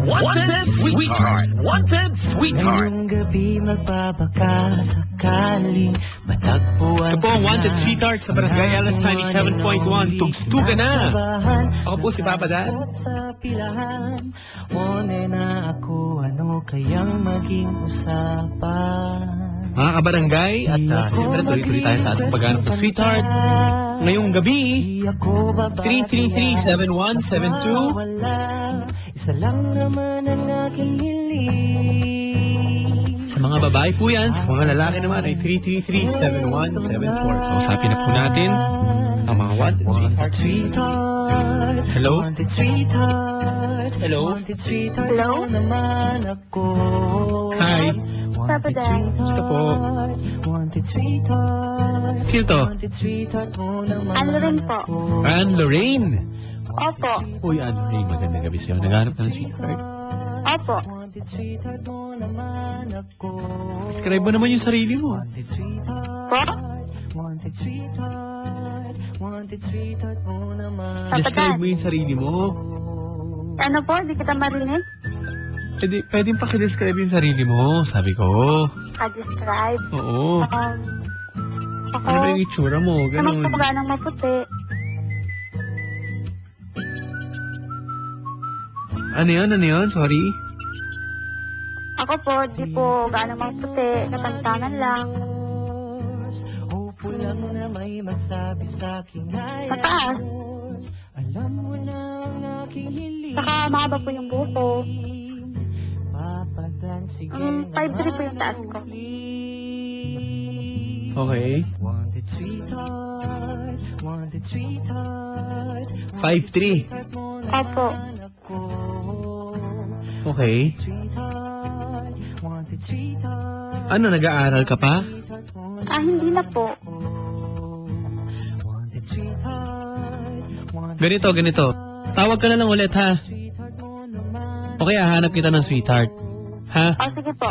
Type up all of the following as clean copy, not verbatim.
Wanted Sweetheart. Wanted Sweetheart. Ngayong gabi magbabaka sakaling matagpuan. Ito po ang Wanted Sweetheart sa Barangay LS 97.1. Tugstuga na! Ako po si Papa Dan. Sa pilahan, one na ako, ano kayang maging usapan? Mga kabarangay, at siyempre tuloy-tuloy tayo sa ating paghanap ng Sweetheart. Ngayong gabi, 333-7172. Isa lang naman ang aking hiling. Sa mga babae po yan, sa mga lalaki naman ay 333-7174. Kausapin na po natin ang mga Wanted Sweetheart. Hello? Hello? Hello? Naman ako. Hi. Papa Dan. Gusto po. Sino to? Anne-Lorraine po. Anne-Lorraine. Opo. Uy, Anne-Lorraine, magandang gabi sa'yo. Naghanap ng Sweetheart. Opo. Describe mo naman yung sarili mo. Po? Papa Describe Dan. mo yung sarili mo. Ano po? Di kita marinig? Pwedeng pakidescribe yung sarili mo, sabi ko. Describe. Oo. Ako, Ano ba yung itsura mo? Ganun. namagpapaga ng maputi. Ano yun? Sorry. Ako po, di po gaano maputi. Katantanan lang. Mataas. Saka mahaba po yung buko. 5'3" po yung taas ko. Okay. 5'3". Opo. Okay. Ano, nag-aaral ka pa? Hindi na po. Ganito. Tawag ka na lang ulit, ha? Okay, hahanap kita ng Sweetheart. Ha? Sige po.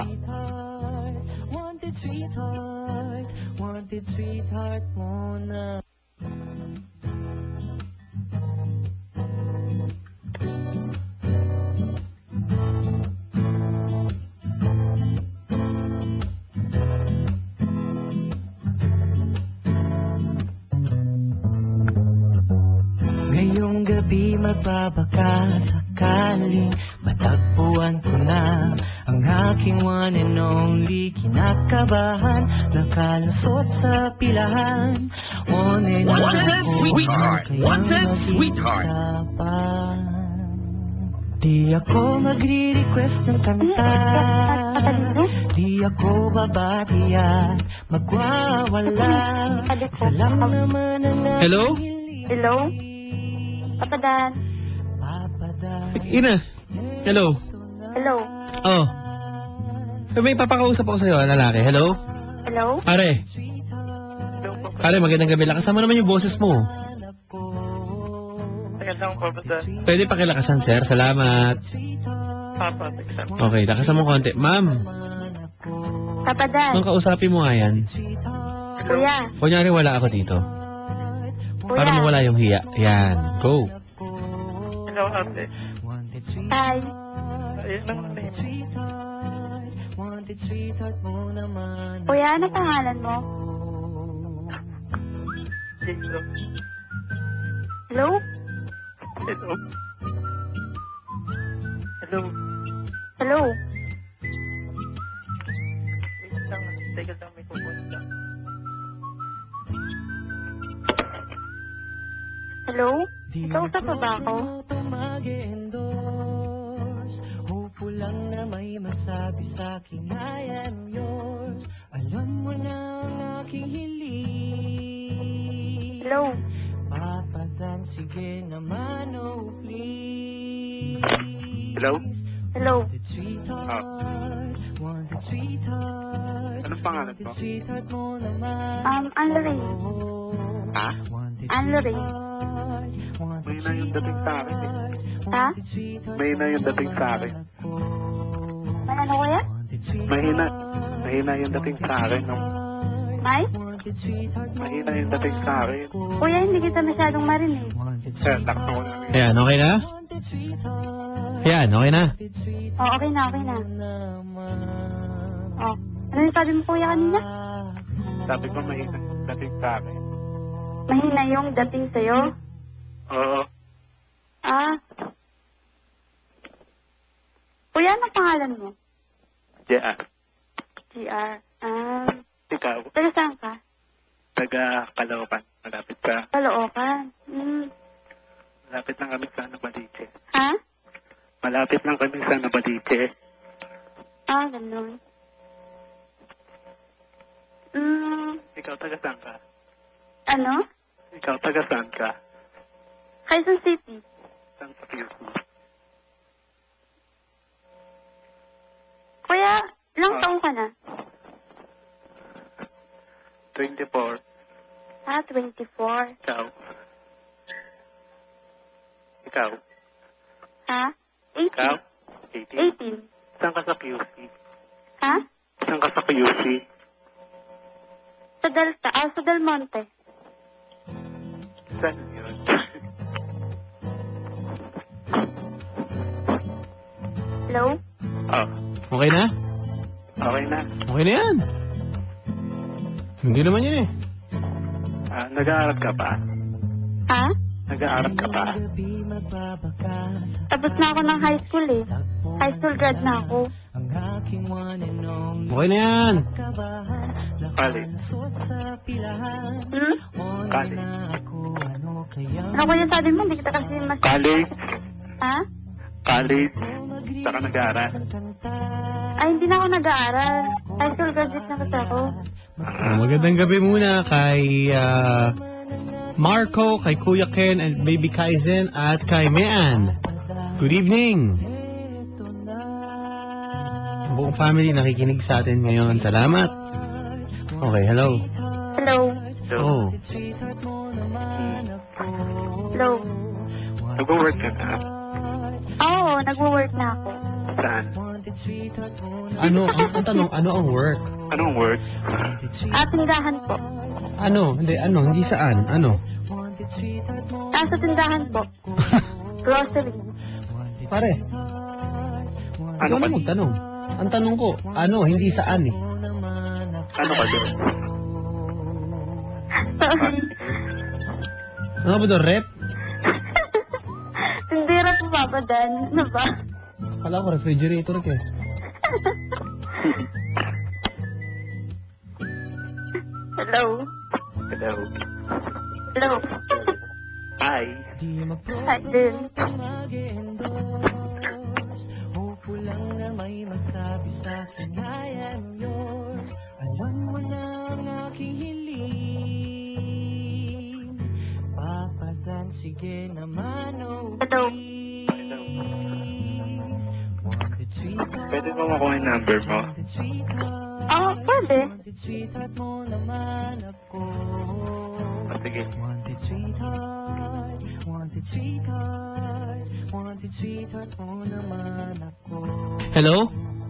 Ngayong gabi magbabaka sakaling matagpuan ko na ang aking one and only. Kinakabahan, nakalusot sa pilahan. One na Wanted ako, Sweetheart. kayang Wanted maging Sweetheart. usapan. Di ako magre-request ng kanta, di ako babati at magwawala. Isa lang naman ang Hello? Hello? Papa Dan. Ina. Hello. Hello? Oh. May papakausap ako sa'yo, lalaki. Hello? Hello? Pare. Pare, magandang gabi. Lakasan mo naman yung boses mo. Magandang Papa Dan. Pwede pakilakasan, sir. Salamat. Papa, tignan. Okay, lakasan mo konti. Ma'am, Papa Dan. ang kausapin mo nga yan. Kuya. Kunyari wala ako dito. Para Kuya. mawala yung hiya. Yan. Go. Hello, ate. Hi. Ayun lang naman eh. Kuya, ano pangalan mo? Hello. Hello? Hello. Hello. Hello? Wait lang. Teka lang, may pupunta. Hello? Kausap mo ba ako? Hopeful lang na may magsabi sa'kin I am yours. Alam mo na ang aking hiling. Hello? Papa Dan, sige naman, oh please. Hello? Hello? Anong pangalan mo? Anne-Lorraine. Ha? Anne-Lorraine. May na yung dating sa akin eh. Ha? May na yung dating sa akin. Ano kuya? Mahina yung dating sa akin. No? May? Mahina yung dating sa akin. Kuya, hindi kita masyadong marinig. Kaya takto ko lang. Ayan, okay na? Yan, okay na. Oh, okay na, okay na. Oh, ano yung sabi mo kuya kanina? Sabi ko mahina yung dating sa akin. Mahina yung dating sa'yo? Oo. Ah. Kuya, anong pangalan mo? Yeah. GR. Ikaw, Taga saan ka? taga Caloocan. Malapit ka. Caloocan. Malapit lang kami sa Nabaliche. Ha? Malapit lang kami sa Nabaliche. Ah, ganun. Ikaw, taga saan ka? Ano? Ikaw, taga saan ka? Quezon City. Saan sa QC? Kuya, ilang taong ka na? 24. Ah, 24. Ikaw? Ikaw? Ha? 18. Ikaw? 18. 18. Saan ka sa QC? Ha? Saan ka sa QC? Sa Delta. Ah, sa Del Monte. Saan yun? Hello? Oh, Okay na? okay na. Okay na yan. Hindi naman yun eh. Nag-aaral ka pa? Ha? Nag-aaral ka pa? Tapos na ako ng high school eh. High school grad na ako. Okay na yan. College? College? Ano kuya sabi mo? Hindi kita kasi mas... College? Ha? College? Saan ka nag-aaral? Ay, hindi na ako nag-aaral. High school graduate na kasi ako. Magandang gabi muna kay Marco, kay Kuya Ken, and Baby Kaizen, at kay Mian. Good evening. Ang buong family nakikinig sa atin ngayon. Salamat. Okay, hello. Hello? Oh, Hello? Nag-work ka na? Oo, nagwo-work na ako. Saan? ano, ang tanong, ano ang work? Anong work? Tindahan po. Ano, hindi saan, ano? Sa tindahan po. Grocery. Pare, Ano ano ka? na magtanong? Ang tanong ko, ano, hindi saan eh. Ano ka doon? Sorry. Ano ba doon, rep? Tindera po, Papa Dan. Ano ba? Kala ko, refrigerator ka eh. Hello? Hello? Hello? Hi. Hi, din. Hello? Pwede mo makuha yung number mo? Oo, pwede. Sige. Hello?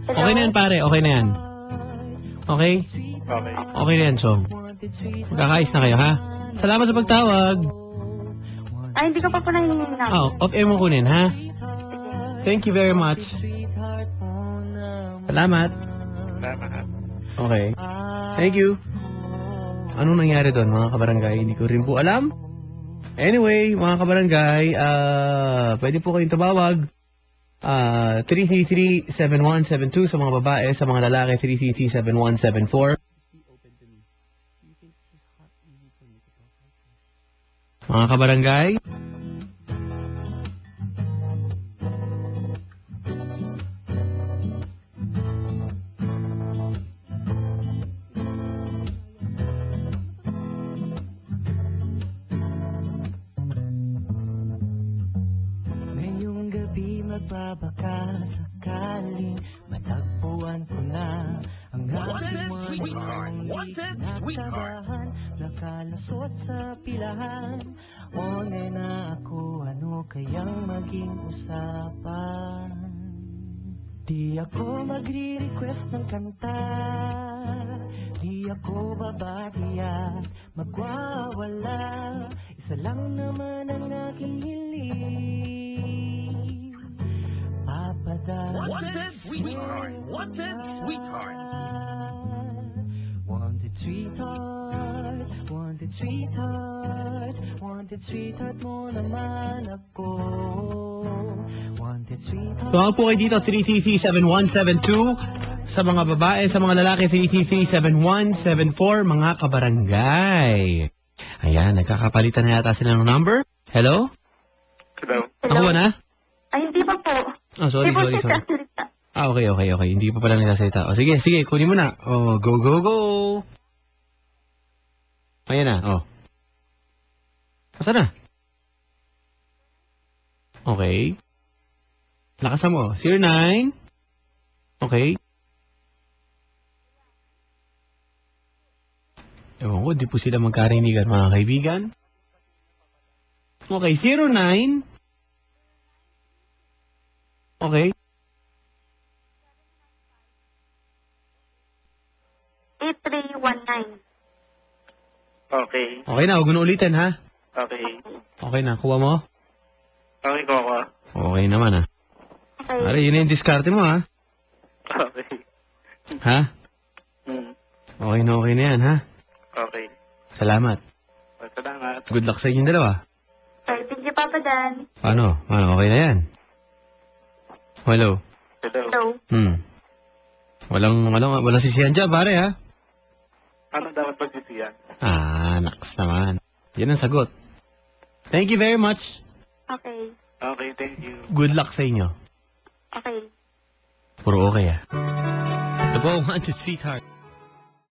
Okay na yan, pare. Okay na yan. Okay? Okay. Okay na yan, Chong. Magkakaayos na kayo, ha? Salamat sa pagtawag. Ay, hindi ko pa po nahihingi na. Off-air mo kunin, ha? Thank you very much. Salamat. Salamat. Okay. Thank you. Anong nangyari doon, mga kabarangay? Hindi ko rin po alam. Anyway, mga kabarangay, pwede po kayong tumawag. 333-7172 sa mga babae, sa mga lalaki, 333-7174. Mga kabarangay, Ngayong gabi magbabaka sakaling matagpuan ko na ang aking Wanted, sweetheart. nakalasot sa pilahan. One na ako, ano kayang maging usapan? Di ako magre-request ng kanta, di ako babati at magwawala. Isa lang naman ang aking hiling, Wanted sweetheart. Wanted sweetheart. Wanted sweetheart, wanted sweetheart, wanted sweetheart mo naman ako. Wanted sweetheart. Tumawag po kayo dito, 333-7172. Sa mga babae, sa mga lalaki, 333-7174, mga kabarangay. Ayan, nagkakapalitan na yata sila ng number. Hello? Hello? Ako ba na? Ay, hindi pa po. Oh, sorry. Hindi po nagsasalita. Okay. Hindi pa pala nagsasalita. O, sige, kunin mo na. Oh, go. Ayan na, oh. Asa na? Okay. Lakasan mo. 09. Okay. Ewan ko, di po sila magkarinigan, mga kaibigan. Okay, 09. Okay. 8319. Okay. Okay na, huwag mo na ulitin, ha? Okay. Okay na, kuha mo? Okay ko ako. Okay naman, ha? Okay. Pare, yun na yung diskarte mo, ha? Okay. Ha? Okay na yan, ha? Okay. Salamat. Salamat. Good luck sa inyong dalawa. Okay, thank you, Papa Dan. Paano? Okay na yan? Hello? Hello. Hello. Walang sisiyan dyan, pare, ha? Ano dapat pagsisiyan? Naks naman. Yan ang sagot. Thank you very much. Okay. Okay, thank you. Good luck sa inyo. Okay. Puro okay, ah. The Bo Wanted Sweetheart.